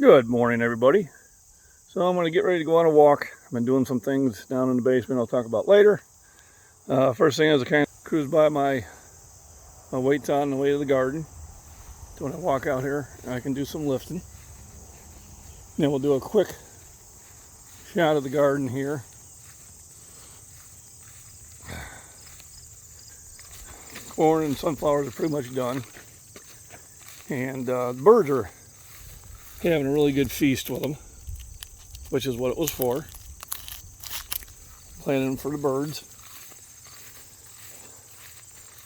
Good morning, everybody. So I'm going to get ready to go on a walk. I've been doing some things down in the basement I'll talk about later. First thing is I kind of cruise by my weights on the way to the garden. So when I walk out here, I can do some lifting. Then we'll do a quick shot of the garden here. Corn and sunflowers are pretty much done. And the birds are having a really good feast with them, which is what it was for. Planted them for the birds.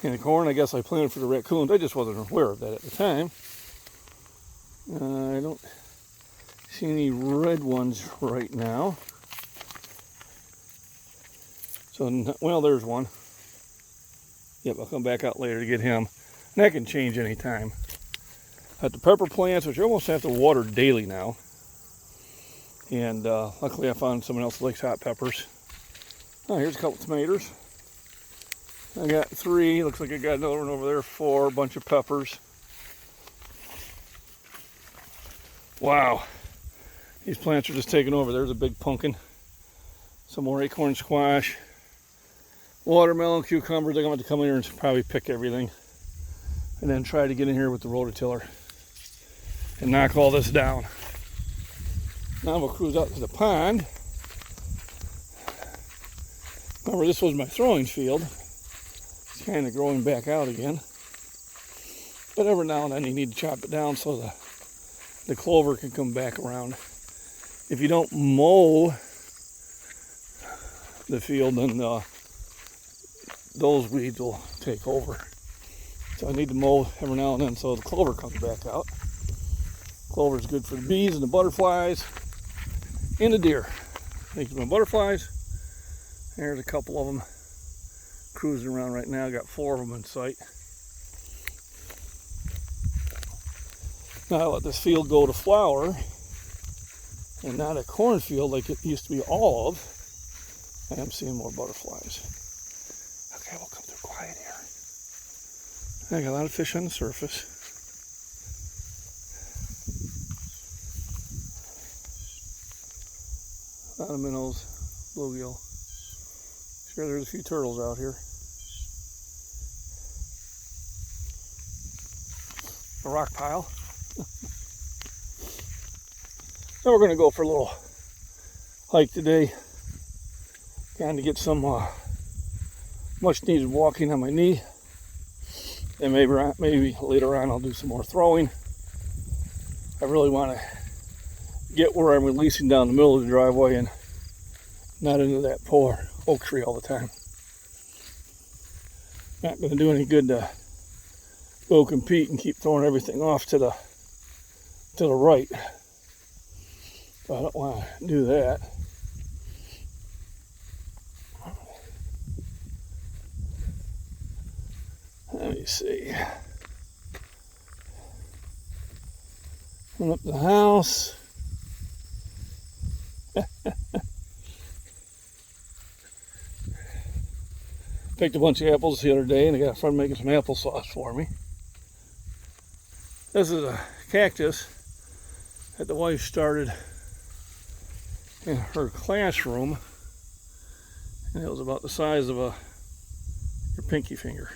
And the corn, I guess I planted for the raccoons. I just wasn't aware of that at the time. I don't see any red ones right now. So, well, there's one. Yep, I'll come back out later to get him. And that can change any time. At the pepper plants, which you almost have to water daily now. And luckily I found someone else that likes hot peppers. Oh, here's a couple tomatoes. I got 3. Looks like I got another one over there, 4. Bunch of peppers. Wow. These plants are just taking over. There's a big pumpkin. Some more acorn squash. Watermelon, cucumbers. I'm going to come in here and probably pick everything. And then try to get in here with the rototiller and knock all this down. Now we'll cruise out to the pond. Remember, this was my throwing field. It's kind of growing back out again. But every now and then you need to chop it down so the clover can come back around. If you don't mow the field, then those weeds will take over. So I need to mow every now and then so the clover comes back out. Clover is good for the bees and the butterflies and the deer. Thank you for my butterflies. There's a couple of them cruising around right now. I got 4 of them in sight. Now I let this field go to flower and not a cornfield like it used to be all of. I am seeing more butterflies. Okay, we'll come through quiet here. I got a lot of fish on the surface. A lot of minnows, bluegill. Sure, there's a few turtles out here. A rock pile. So we're going to go for a little hike today. Kind of get some much needed walking on my knee. And maybe later on I'll do some more throwing. I really want to get where I'm releasing down the middle of the driveway and not into that poor oak tree all the time. Not going to do any good to go compete and keep throwing everything off to the right. So I don't want to do that. Let me see. Went up to the house. Picked a bunch of apples the other day and I got a friend making some applesauce for me. This is a cactus that the wife started in her classroom, and it was about the size of your pinky finger.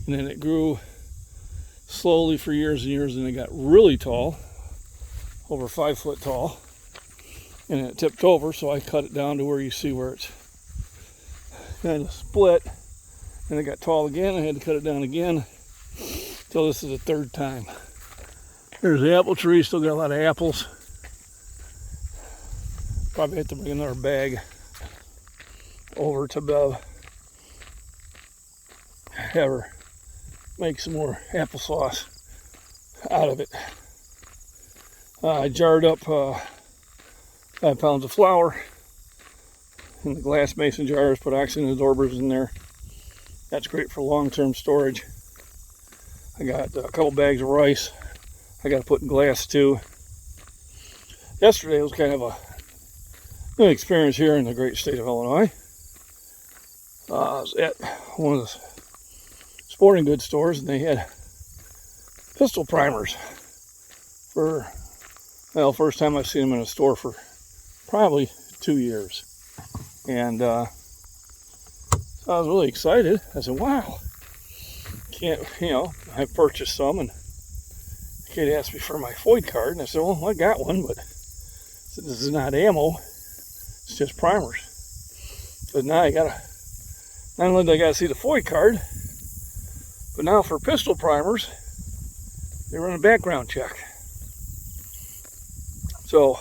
And then it grew slowly for years and years, and it got really tall, over 5 foot tall, and it tipped over, so I cut it down to where you see where it's kind of split, and it got tall again. I had to cut it down again till this is the 3rd time. There's the apple tree, still got a lot of apples. Probably have to bring another bag over to Bev. Have her make some more applesauce out of it. I jarred up 5 pounds of flour in the glass mason jars, put oxygen absorbers in there. That's great for long-term storage. I got a couple bags of rice I got to put in glass too. Yesterday was kind of a new experience here in the great state of Illinois. I was at one of the sporting goods stores and they had pistol primers for Well, first time I've seen them in a store for probably 2 years. And so I was really excited. I said, wow, I've purchased some, and the kid asked me for my FOID card, and I said, well, I got one, but this is not ammo, it's just primers. But now not only do I gotta see the FOID card, but now for pistol primers, they run a background check. So,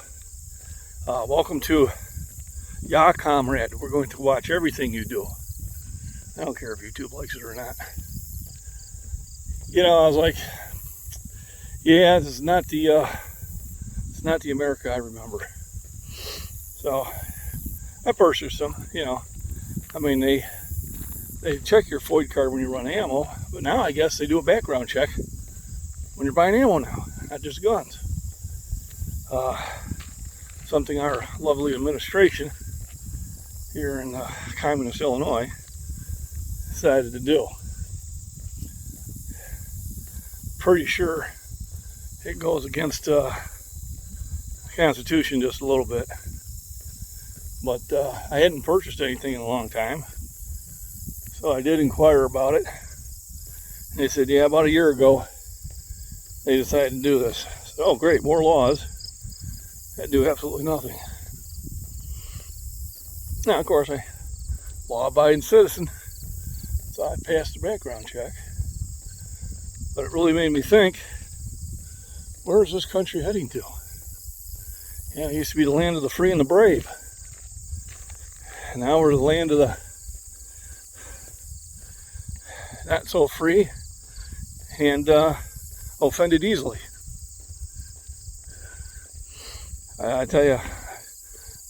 welcome to Ya Comrade. We're going to watch everything you do. I don't care if YouTube likes it or not. I was like, yeah, this is not the America I remember. So I purchased them. I mean, they check your FOID card when you run ammo, but now I guess they do a background check when you're buying ammo now, not just guns. Something our lovely administration here in communist Illinois decided to do. Pretty sure it goes against the Constitution just a little bit. But I hadn't purchased anything in a long time, so I did inquire about it. And they said, yeah, about a year ago they decided to do this. I said, oh great, more laws that do absolutely nothing. Now, of course, I'm a law-abiding citizen, so I passed the background check. But it really made me think, where is this country heading to? It used to be the land of the free and the brave. And now we're the land of the not so free and offended easily. I tell you,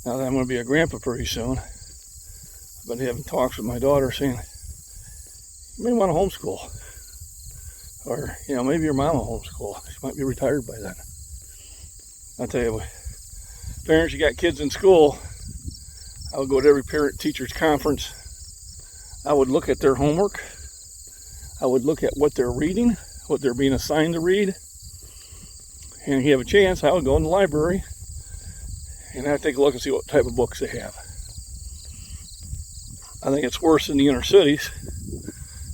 now that I'm going to be a grandpa pretty soon, I've been having talks with my daughter saying, you may want to homeschool. Or, maybe your mom will homeschool. She might be retired by then. I tell you, parents, you got kids in school, I would go to every parent-teachers conference. I would look at their homework. I would look at what they're reading, what they're being assigned to read. And if you have a chance, I would go in the library and I'd take a look and see what type of books they have. I think it's worse in the inner cities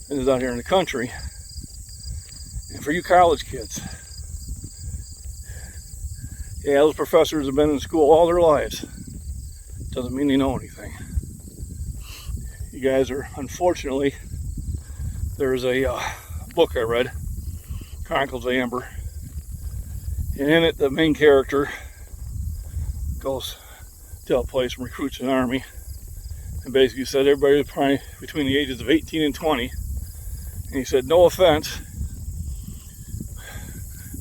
than it is out here in the country. And for you college kids, yeah, those professors have been in school all their lives. Doesn't mean they know anything. You guys are, unfortunately, there's a book I read, Chronicles of Amber, and in it the main character goes to a place and recruits an army, and basically said everybody was probably between the ages of 18 and 20, and he said, no offense,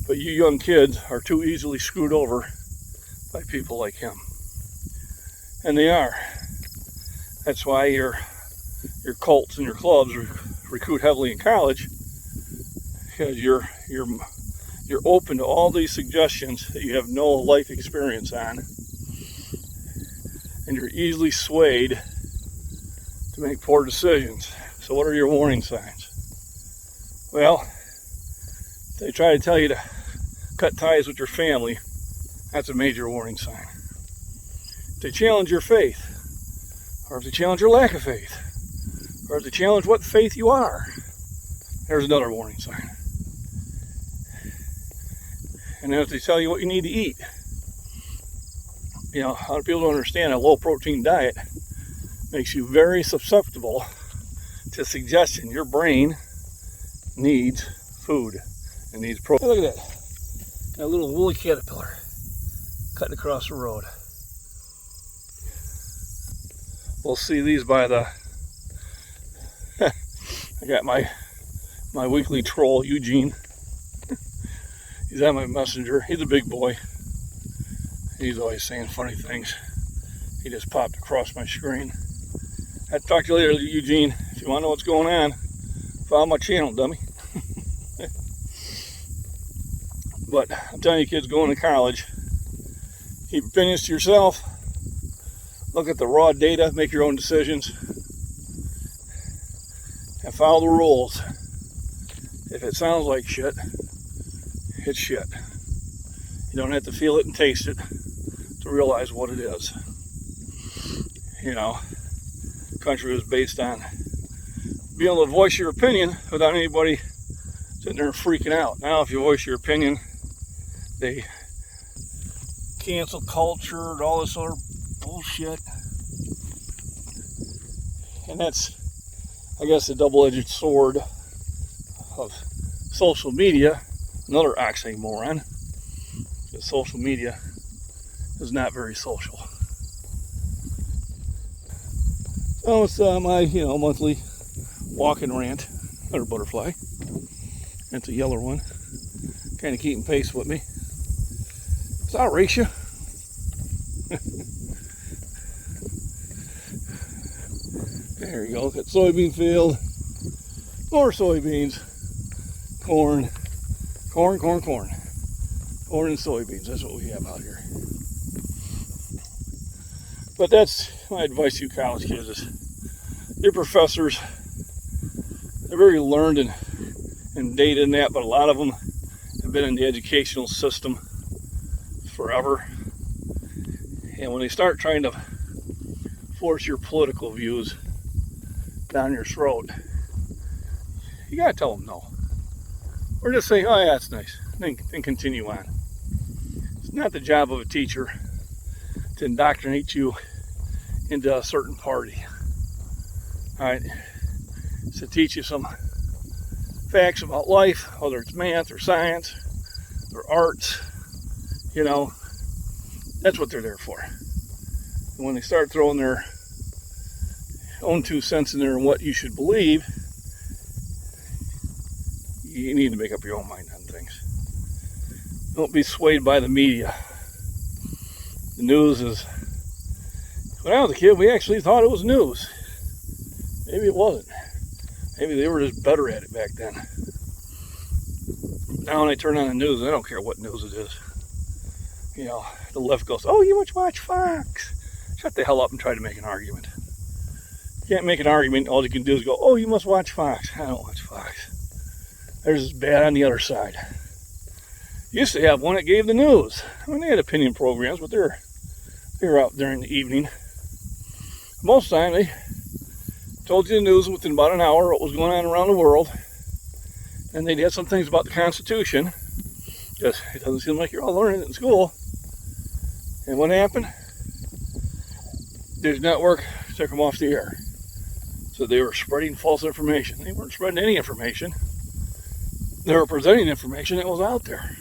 but you young kids are too easily screwed over by people like him. And they are. That's why your cults and your clubs recruit heavily in college, because you're open to all these suggestions that you have no life experience on, and you're easily swayed to make poor decisions. So what are your warning signs? Well, they try to tell you to cut ties with your family. That's a major warning sign. If they challenge your faith, or if they challenge your lack of faith, or if they challenge what faith you are, there's another warning sign. And then if they tell you what you need to eat, a lot of people don't understand a low protein diet makes you very susceptible to suggestion. Your brain needs food and needs protein. Hey, look at that. A little woolly caterpillar cutting across the road. We'll see these by the I got my weekly troll, Eugene. He's on my messenger. He's a big boy. He's always saying funny things. He just popped across my screen. I'll talk to you later, Eugene. If you want to know what's going on, follow my channel, dummy. But I'm telling you, kids going to college, keep opinions to yourself. Look at the raw data, make your own decisions, and follow the rules. If it sounds like shit, it's shit. You don't have to feel it and taste it to realize what it is. Country was based on being able to voice your opinion without anybody sitting there freaking out. Now, if you voice your opinion, they cancel culture and all this other bullshit. And that's, I guess, the double-edged sword of social media. Another oxymoron. Because social media is not very social. So it's my, monthly walking rant. Another butterfly. That's a yellow one. Kind of keeping pace with me. So I'll race you. There you go. Got soybean field. More soybeans. Corn. Corn. Corn and soybeans. That's what we have out here. But that's my advice to you college kids is your professors, they're very learned and data in that, but a lot of them have been in the educational system forever. And when they start trying to force your political views down your throat, you gotta tell them no. Or just say, oh yeah, that's nice, then continue on. It's not the job of a teacher to indoctrinate you into a certain party. Alright, it's to teach you some facts about life, whether it's math or science or arts. That's what they're there for. And when they start throwing their own 2 cents in there on what you should believe, you need to make up your own mind on things. Don't be swayed by the media. The news is, when I was a kid, we actually thought it was news. Maybe it wasn't. Maybe they were just better at it back then. Now when I turn on the news, I don't care what news it is. The left goes, oh, you must watch Fox. Shut the hell up and try to make an argument. You can't make an argument. All you can do is go, oh, you must watch Fox. I don't watch Fox. There's as bad on the other side. Used to have one that gave the news. They had opinion programs, but they were out during the evening. Most of the time, they told you the news within about an hour, what was going on around the world. And they had some things about the Constitution, because it doesn't seem like you're all learning it in school. And what happened? News network took them off the air. So they were spreading false information. They weren't spreading any information. They were presenting information that was out there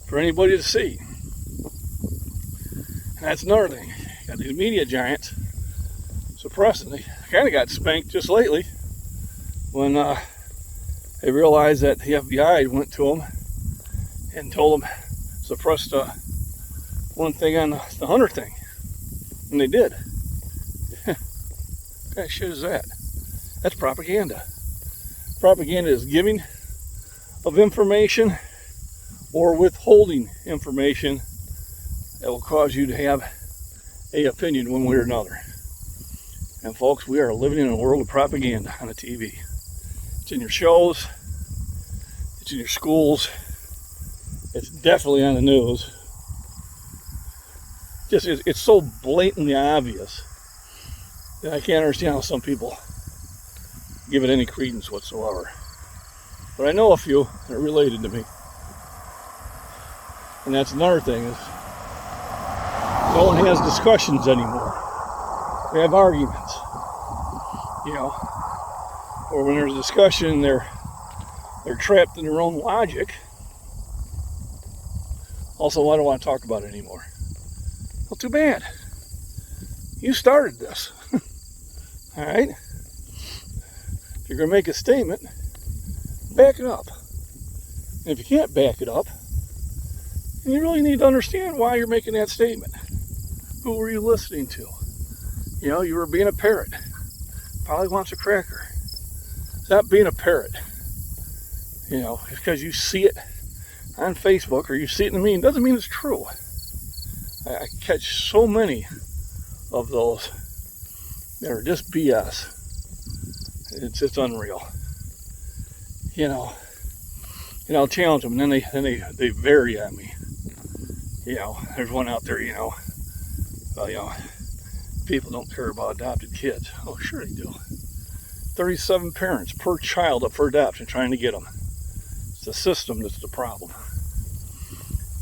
for anybody to see. And that's another thing. You got these media giants suppressing. They kind of got spanked just lately when they realized that the FBI went to them and told them suppress one thing on the Hunter thing. And they did. What kind of shit is that? That's propaganda. Propaganda is giving of information or withholding information that will cause you to have a opinion one way or another. And folks, we are living in a world of propaganda on the TV. It's in your shows, it's in your schools, it's definitely on the news. It's so blatantly obvious that I can't understand how some people give it any credence whatsoever. But I know a few that are related to me. And that's another thing is no one has discussions anymore. We have arguments. Or when there's a discussion, they're trapped in their own logic. Also, I don't want to talk about it anymore. Well, too bad. You started this. All right? If you're going to make a statement, back it up. And if you can't back it up, then you really need to understand why you're making that statement. Who were you listening to? You were being a parrot. Probably wants a cracker. Stop being a parrot. Because you see it on Facebook or you see it in the media, doesn't mean it's true. I catch so many of those that are just BS. It's unreal. I'll challenge them, and then they vary on me. there's one out there, people don't care about adopted kids. Oh, sure they do. 37 parents per child up for adoption trying to get them. It's the system that's the problem.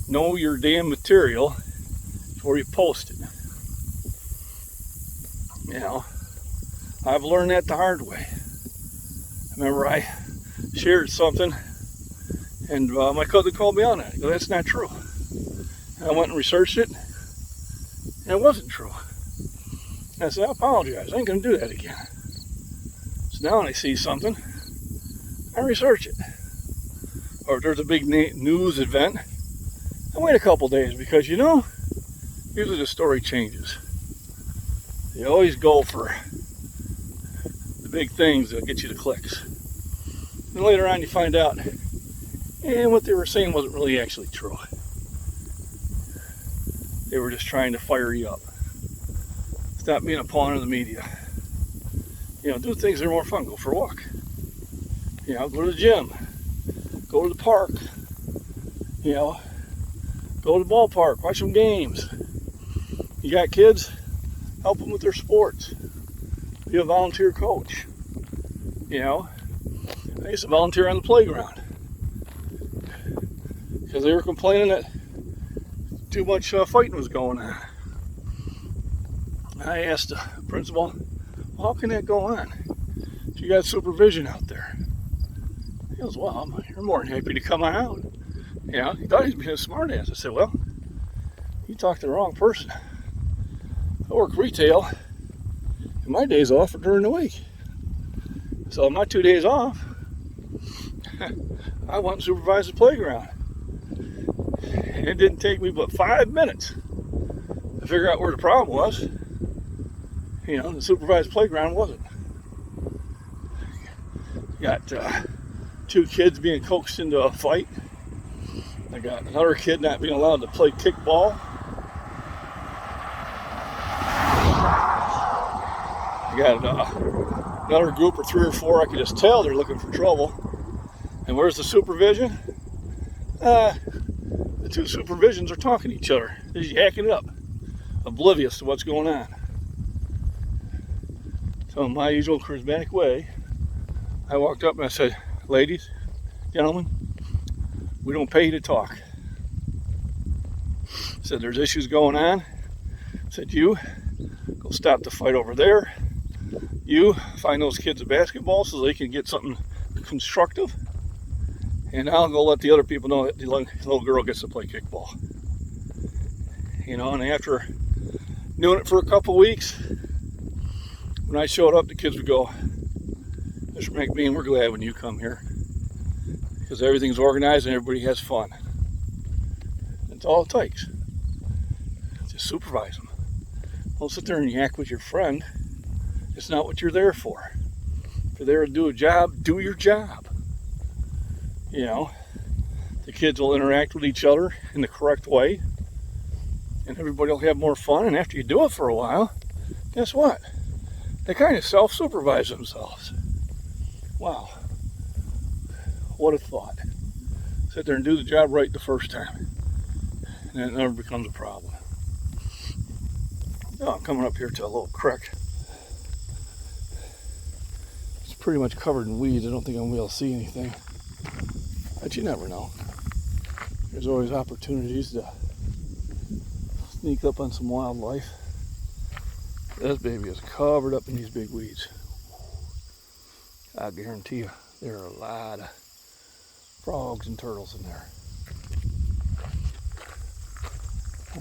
Know your damn material before you post it. I've learned that the hard way. I remember I shared something and my cousin called me on it. He goes, that's not true. And I went and researched it and it wasn't true. And I said, I apologize. I ain't going to do that again. So now when I see something, I research it. Or if there's a big news event, I wait a couple days because, usually the story changes. You always go for the big things that get you the clicks. And later on you find out, what they were saying wasn't really actually true. They were just trying to fire you up. Stop being a pawn in the media. Do things that are more fun. Go for a walk. Go to the gym. Go to the park. Go to the ballpark. Watch some games. You got kids? Help them with their sports. Be a volunteer coach. I used to volunteer on the playground because they were complaining that too much fighting was going on. I asked the principal, well, how can that go on? You got supervision out there. He goes, well, you're more than happy to come on out. He thought he was being a smart ass. I said, well, you talked to the wrong person. I work retail, and my days off are during the week. So my 2 days off, I went and supervised the playground. And it didn't take me but 5 minutes to figure out where the problem was. The supervised playground wasn't. Got 2 kids being coaxed into a fight. I got another kid not being allowed to play kickball. I got another group of 3 or 4, I could just tell they're looking for trouble. And where's the supervision? The 2 supervisions are talking to each other. They're just yakking it up, oblivious to what's going on. So in my usual charismatic way, I walked up and I said, ladies, gentlemen, we don't pay you to talk. I said, there's issues going on. I said, you go stop the fight over there. You find those kids a basketball so they can get something constructive. And I'll go let the other people know that the little girl gets to play kickball. And after doing it for a couple weeks, when I showed up, the kids would go, Mr. MacBean, we're glad when you come here. Because everything's organized and everybody has fun. That's all it takes. Just supervise them. Don't sit there and yak with your friend. It's not what you're there for. If you're there to do a job, do your job. The kids will interact with each other in the correct way. And everybody will have more fun. And after you do it for a while, guess what? They kind of self-supervise themselves. Wow. What a thought. Sit there and do the job right the first time. And it never becomes a problem. I'm coming up here to a little creek. It's pretty much covered in weeds. I don't think I'm going to be able to see anything. But you never know. There's always opportunities to sneak up on some wildlife. This baby is covered up in these big weeds. I guarantee you there are a lot of frogs and turtles in there.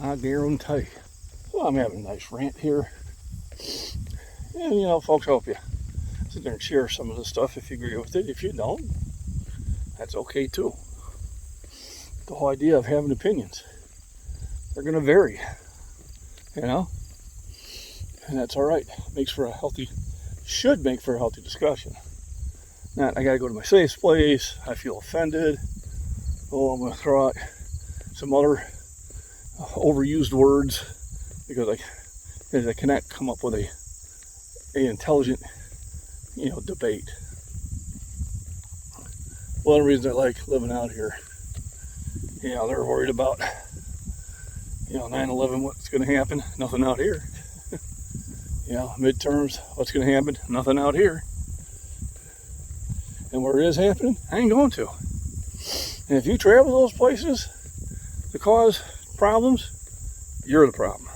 I guarantee you. Well, I'm having a nice rant here. And folks, I hope you sit there and share some of the stuff if you agree with it. If you don't, that's okay too. The whole idea of having opinions, they're going to vary, and that's all right. Should make for a healthy discussion. Not, I got to go to my safe place, I feel offended, I'm going to throw out some other overused words because I cannot come up with a intelligent, debate. One of the reasons I like living out here, they're worried about You know, 9/11, what's going to happen? Nothing out here. You know, midterms, what's going to happen? Nothing out here. And where it is happening, I ain't going to. And if you travel those places to cause problems, you're the problem.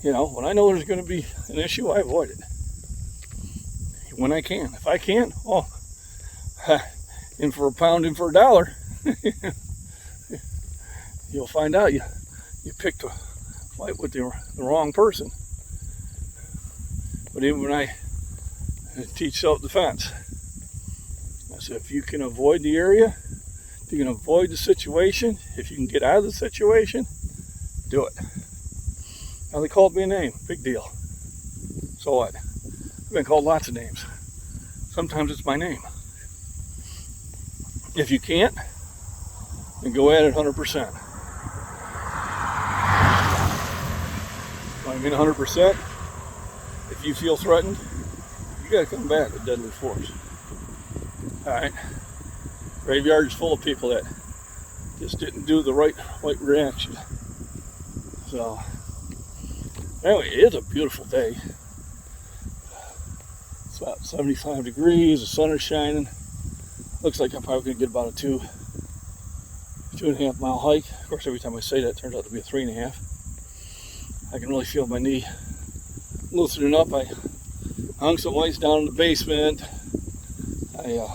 You know, when I know there's going to be an issue, I avoid it. When I can. If I can't, oh, in for a pound, in for a dollar. You'll find out you picked a fight with the wrong person. But even when I teach self-defense, I said, if you can avoid the area, if you can avoid the situation, if you can get out of the situation, do it. Now they called me a name, big deal. So what? I've been called lots of names. Sometimes it's my name. If you can't, then go at it 100%. I mean 100%. If you feel threatened, you gotta come back with deadly force. Alright? Graveyard is full of people that just didn't do the right reaction. So, anyway, it is a beautiful day. It's about 75 degrees, the sun is shining. Looks like I'm probably gonna get about a 2.5 mile hike. Of course, every time I say that, it turns out to be a 3.5. I can really feel my knee loosening up. I hung some lights down in the basement. I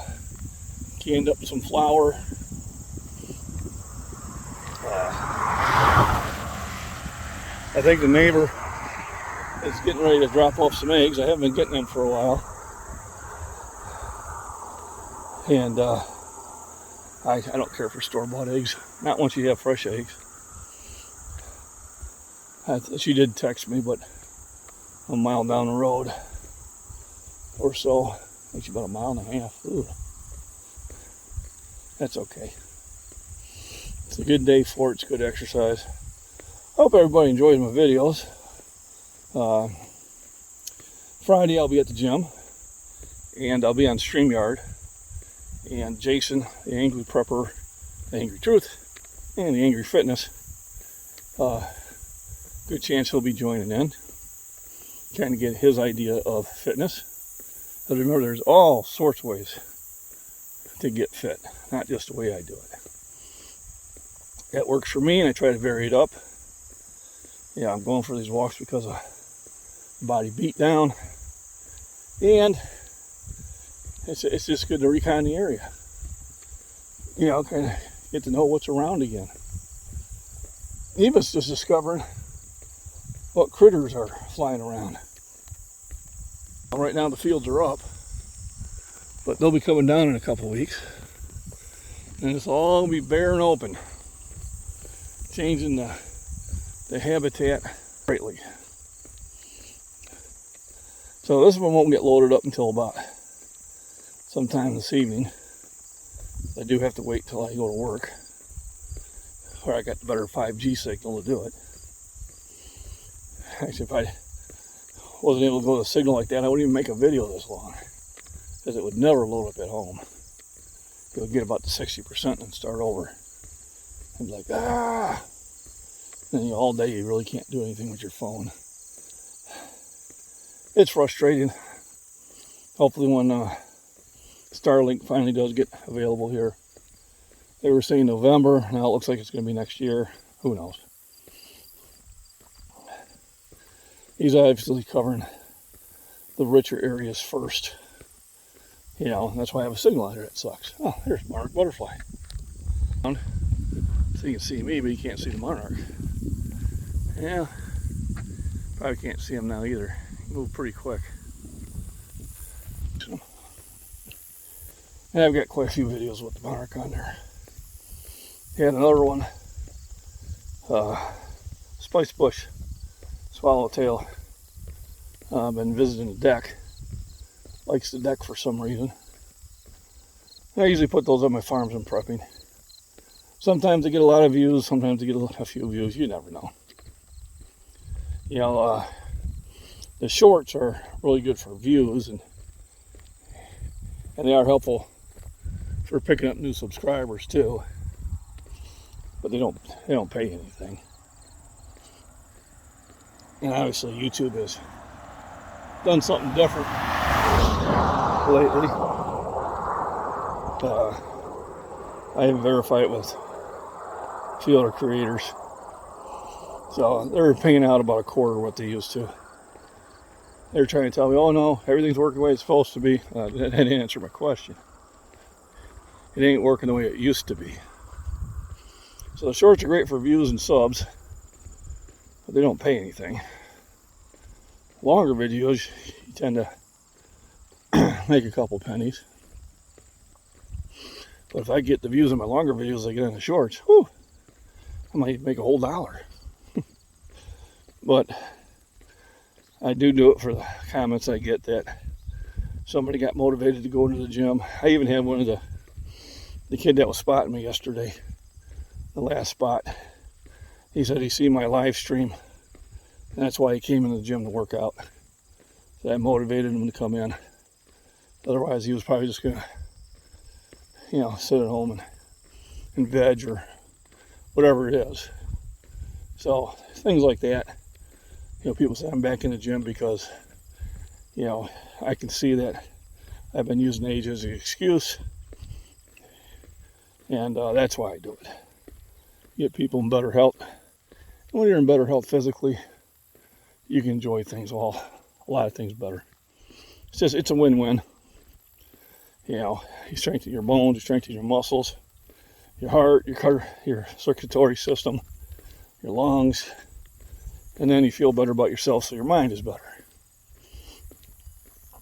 canned up some flour. I think the neighbor is getting ready to drop off some eggs. I haven't been getting them for a while. And I don't care for store-bought eggs. Not once you have fresh eggs. She did text me, but a mile down the road or so, actually about 1.5 miles. Ooh. That's okay. It's a good day for it. It's good exercise. Hope everybody enjoys my videos. Friday I'll be at the gym, and I'll be on StreamYard. And Jason, the Angry Prepper, the Angry Truth, and the Angry Fitness, good chance he'll be joining in, trying to get his idea of fitness. Because remember, there's all sorts of ways to get fit, not just the way I do it. That works for me, and I try to vary it up. Yeah, I'm going for these walks because of body beat down, and it's just good to recon the area. You know, kind of get to know what's around again. Even just discovering what critters are flying around. Right now the fields are up, but they'll be coming down in a couple weeks. And it's all be bare and open, changing the habitat greatly. So this one won't get loaded up until about sometime this evening. I do have to wait till I go to work, or I got the better 5G signal to do it. Actually, if I wasn't able to go to a signal like that, I wouldn't even make a video this long, because it would never load up at home. It would get about to 60% and start over. I'd be like, ah! And all day you really can't do anything with your phone. It's frustrating. Hopefully when Starlink finally does get available here. They were saying November, now it looks like it's going to be next year. Who knows? He's obviously covering the richer areas first. You know, that's why I have a signal out here that sucks. Oh, there's monarch butterfly. So you can see me, but you can't see the monarch. Yeah, probably can't see him now either. He moved pretty quick. And I've got quite a few videos with the monarch on there. Had another one, spice bush swallowtail. Been visiting the deck. Likes the deck for some reason. I usually put those on my farms and prepping. Sometimes they get a lot of views, sometimes they get a few views. You never know. You know, the shorts are really good for views, and they are helpful for picking up new subscribers too. But they don't pay anything. And obviously YouTube has done something different lately. I haven't verified it with a few other creators. So they're paying out about a quarter of what they used to. They're trying to tell me, oh no, everything's working the way it's supposed to be. That didn't answer my question. It ain't working the way it used to be. So the shorts are great for views and subs, but they don't pay anything. Longer videos, you tend to make a couple pennies. But if I get the views on my longer videos I get on the shorts, whew, I might make a whole $1. But I do it for the comments I get that somebody got motivated to go into the gym. I even had one of the kid that was spotting me yesterday, the last spot. He said he seen my live stream, and that's why he came into the gym to work out. So that motivated him to come in. Otherwise, he was probably just gonna, sit at home and veg or whatever it is. So things like that. People say I'm back in the gym because, I can see that I've been using age as an excuse, and that's why I do it. Get people in better health. And when you're in better health physically, you can enjoy things a lot of things better. It's a win-win. You strengthen your bones, you strengthen your muscles, your heart, your circulatory system, your lungs, and then you feel better about yourself, so your mind is better.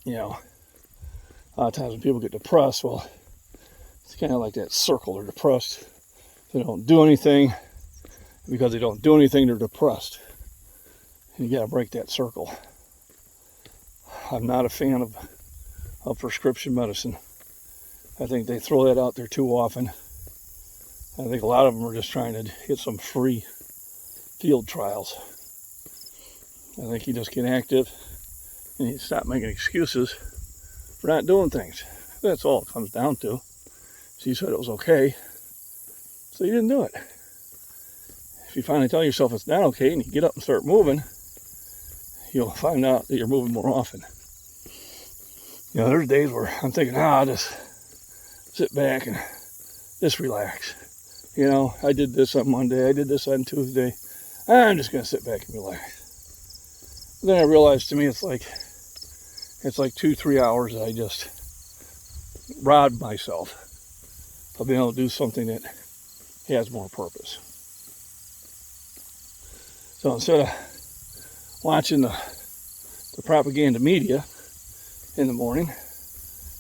A lot of times when people get depressed, well, it's kind of like that circle. They're depressed. They don't do anything. Because they don't do anything, they're depressed. And you got to break that circle. I'm not a fan of prescription medicine. I think they throw that out there too often. I think a lot of them are just trying to get some free field trials. I think you just get active and you stop making excuses for not doing things. That's all it comes down to. So you said it was okay, so you didn't do it. If you finally tell yourself it's not okay and you get up and start moving, you'll find out that you're moving more often. There's days where I'm thinking, I'll just sit back and just relax. I did this on Monday, I did this on Tuesday. I'm just going to sit back and relax. Then I realized to me it's like 2-3 hours that I just robbed myself of being able to do something that has more purpose. So instead of watching the propaganda media in the morning,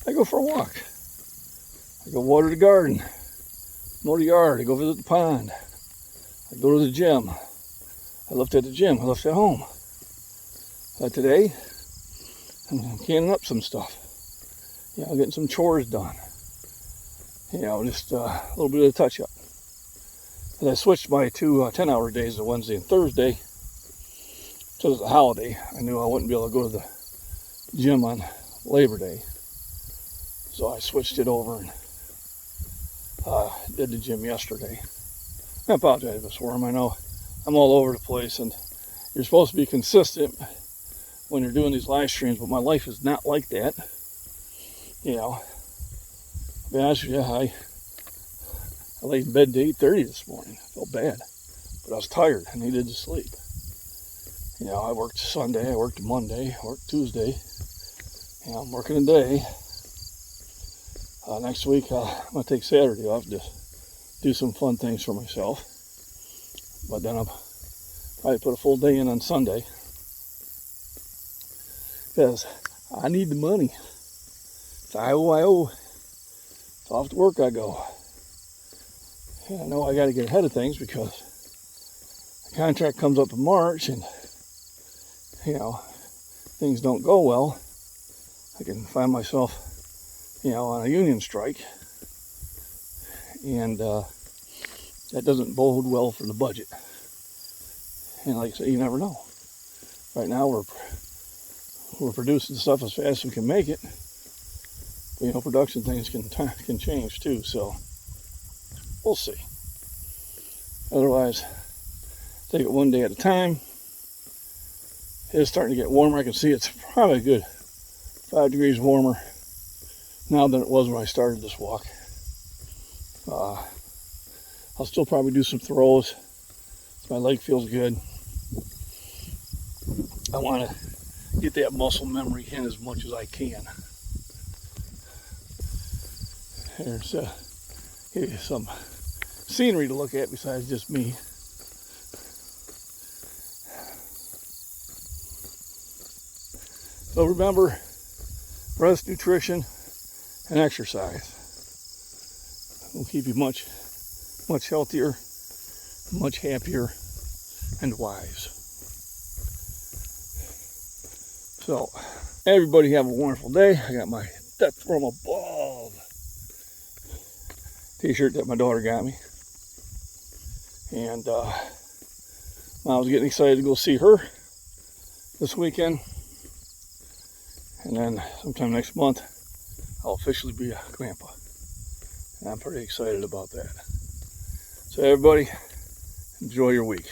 I go for a walk. I go water the garden, mow the yard, I go visit the pond, I go to the gym. I lift at the gym, I lift at home. Today, I'm canning up some stuff. Getting some chores done. Just a little bit of touch-up. As I switched my two 10-hour days to Wednesday and Thursday, because it's a holiday, I knew I wouldn't be able to go to the gym on Labor Day. So I switched it over and did the gym yesterday. I apologize if it's warm. I know I'm all over the place, and you're supposed to be consistent when you're doing these live streams, but my life is not like that. To be honest with you, I laid in bed to 8:30 this morning. I felt bad, but I was tired. I needed to sleep. I worked Sunday, I worked Monday, I worked Tuesday. I'm working a day. Next week, I'm going to take Saturday off to do some fun things for myself. But then I'll probably put a full day in on Sunday. Because I need the money. It's I-O-I-O. It's off to work I go. And I know I got to get ahead of things because the contract comes up in March and, things don't go well. I can find myself, on a union strike. And that doesn't bode well for the budget. And like I say, you never know. Right now we're producing stuff as fast as we can make it. But, production things can change too, so we'll see. Otherwise, take it one day at a time. It is starting to get warmer. I can see it's probably a good 5 degrees warmer now than it was when I started this walk. I'll still probably do some throws. My leg feels good. I want to get that muscle memory in as much as I can. There's some scenery to look at besides just me. So remember, rest, nutrition, and exercise will keep you much healthier, much happier, and wise. So, everybody have a wonderful day. I got my Death from Above t-shirt that my daughter got me. And I was getting excited to go see her this weekend. And then sometime next month, I'll officially be a grandpa. And I'm pretty excited about that. So everybody, enjoy your week.